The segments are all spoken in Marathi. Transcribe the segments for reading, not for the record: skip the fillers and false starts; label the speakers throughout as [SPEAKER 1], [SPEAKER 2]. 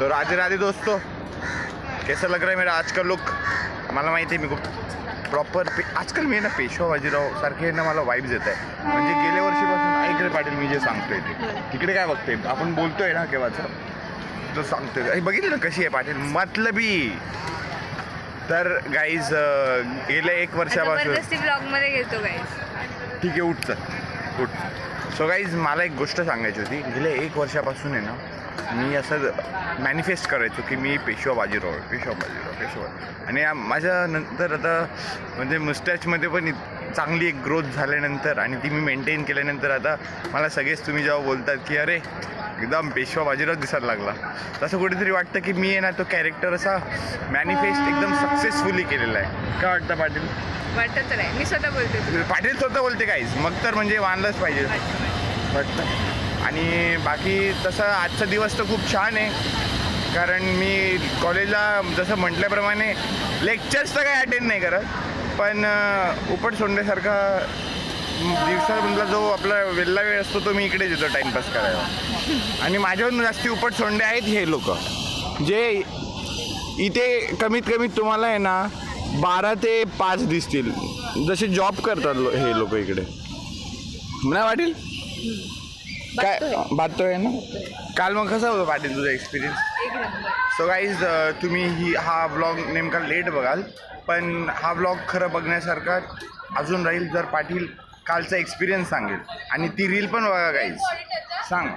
[SPEAKER 1] तो राधे राधे दोस्तों, कैसा लग रहा है मेरा आज का लुक? मला माहिती आहे मी खूप प्रॉपर आजकाल मी ना पेशवा बाजीराव सारखे ना मला वाईब्स येत आहे. म्हणजे गेल्या वर्षीपासून ऐक रे पाटील मी जे सांगतोय ते तिकडे काय बघतोय आपण बोलतोय ना केव्हाचं तो सांगतोय बघितलं ना कशी आहे पाटील मतलबी. तर गाईज गेल्या 1 वर्षापासून
[SPEAKER 2] ब्लॉगमध्ये घेतो गाईज.
[SPEAKER 1] ठीक आहे उठ चल उठ. सो गाईज मला एक गोष्ट सांगायची होती. गेल्या 1 वर्षापासून आहे ना मी असं मॅनिफेस्ट करायचो की मी पेशवा बाजीराव पेशवा. आणि माझ्या नंतर आता म्हणजे मुस्टॅचमध्ये पण चांगली एक ग्रोथ झाल्यानंतर आणि ती मी मेंटेन केल्यानंतर आता मला सगळेच तुम्ही जेव्हा बोलतात की अरे एकदम पेशवा बाजीराव दिसायला लागला, तसं कुठेतरी वाटतं की मी आहे ना तो कॅरेक्टर असा मॅनिफेस्ट एकदम सक्सेसफुली केलेला आहे. काय वाटतं पाटील?
[SPEAKER 2] वाटतं तर आहे, मी स्वतः बोलते.
[SPEAKER 1] पाटील स्वतः बोलते काहीच मग तर म्हणजे मानलंच पाहिजे वाटतं. आणि बाकी तसं आजचा दिवस तर खूप छान आहे कारण मी कॉलेजला जसं म्हटल्याप्रमाणे लेक्चर्स तर काही अटेंड नाही करत, पण उपट सोंडेसारखा दिवसामधला जो आपला वेल्ला वेळ असतो तो मी इकडेच येतो टाईमपास करायला. आणि माझ्याहून जास्ती उपट सोंडे आहेत हे लोक जे इथे कमीत कमी तुम्हाला आहे ना 12 ते 5 दिसतील जसे जॉब करतात हे लोक इकडे. मला वाटेल काय बातोय ना. काल मग कसा होता पाटील तुझा एक्सपिरियन्स? सो गाईज तुम्ही हा व्लॉग नेमका लेट बघाल पण हा व्लॉग खरं बघण्यासारखा अजून राहील जर पाटील कालचा एक्सपिरियन्स सांगेल. आणि ती रील पण बघा गाईज. सांग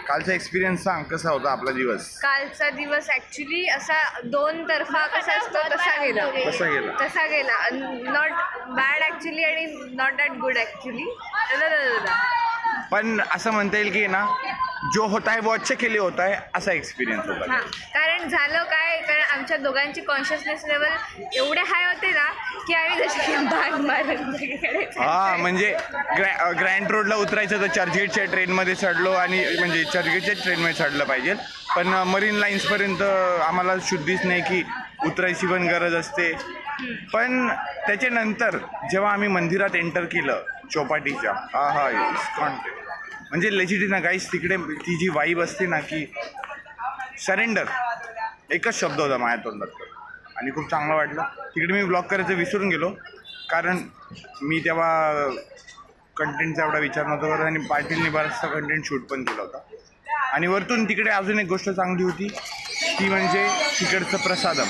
[SPEAKER 1] कालचा एक्सपिरियन्स सांग कसा होता आपला दिवस?
[SPEAKER 2] कालचा दिवस ॲक्च्युली असा 2 तर्फा कसा असतो तसा गेला. नॉट बॅड ॲक्च्युली आणि नॉट दॅट गुड ॲक्च्युली.
[SPEAKER 1] पण असं म्हणता येईल की ना जो होता है वो अच्छे के लिए होता है असा एक्सपिरियन्स होता.
[SPEAKER 2] हां, कारण झालं काय, कारण आमच्या दोघांची कॉन्शियसनेस लेवल एवढे हाय होते ना की आम्ही जशी भाग मारत.
[SPEAKER 1] हां म्हणजे ग्रँड रोडला उतरायचं तर चर्चगेटच्या ट्रेनमध्ये चढलो आणि म्हणजे चर्चगेटच्या ट्रेनमध्ये चढलं पाहिजे, पण मरीन लाईन्सपर्यंत आम्हाला शुद्धीच नाही की उतरायची पण गरज असते. पण त्याच्यानंतर जेव्हा आम्ही मंदिरात एंटर केलं चौपाटीच्या इस्कॉन म्हणजे लेजिटी ना गाईस तिकडे ती जी वाईब असते ना की सरेंडर एकच शब्द होता माझ्या तोंडात आणि खूप चांगलं वाटलं. तिकडे मी ब्लॉग करायचं विसरून गेलो कारण मी तेव्हा कंटेंटचा एवढा विचार नव्हता करत आणि पाटीलने बराचसा कंटेंट शूट पण केला होता. आणि वरतून तिकडे अजून एक गोष्ट चांगली होती ती म्हणजे तिकडचं प्रसादम.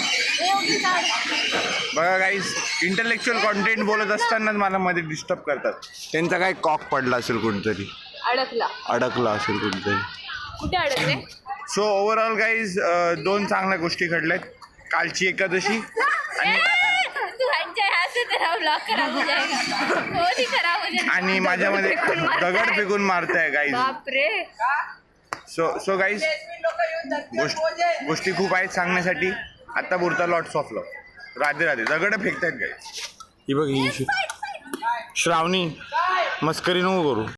[SPEAKER 1] बघा गाईज इंटलेक्च्युअल कॉन्टेंट बोलत असतानाच मला मध्ये डिस्टर्ब करतात. त्यांचा काय कॉक पडला असेल कुठेतरी, अडकला असेल कुठेतरी.
[SPEAKER 2] कुठे अडकले?
[SPEAKER 1] सो ओव्हरऑल गाईज 2 चांगल्या गोष्टी घडल्यात. कालची एकादशी आणि माझ्यामध्ये दगड फेकून मारताय गाईज. सो गाईज गोष्टी खूप आहेत सांगण्यासाठी. आता पुरता लॉट्स ऑफ लव. राधे राधे. दगड फेकतायत गाईज. ही बघ ही श्रावणी मस्करी नको करू.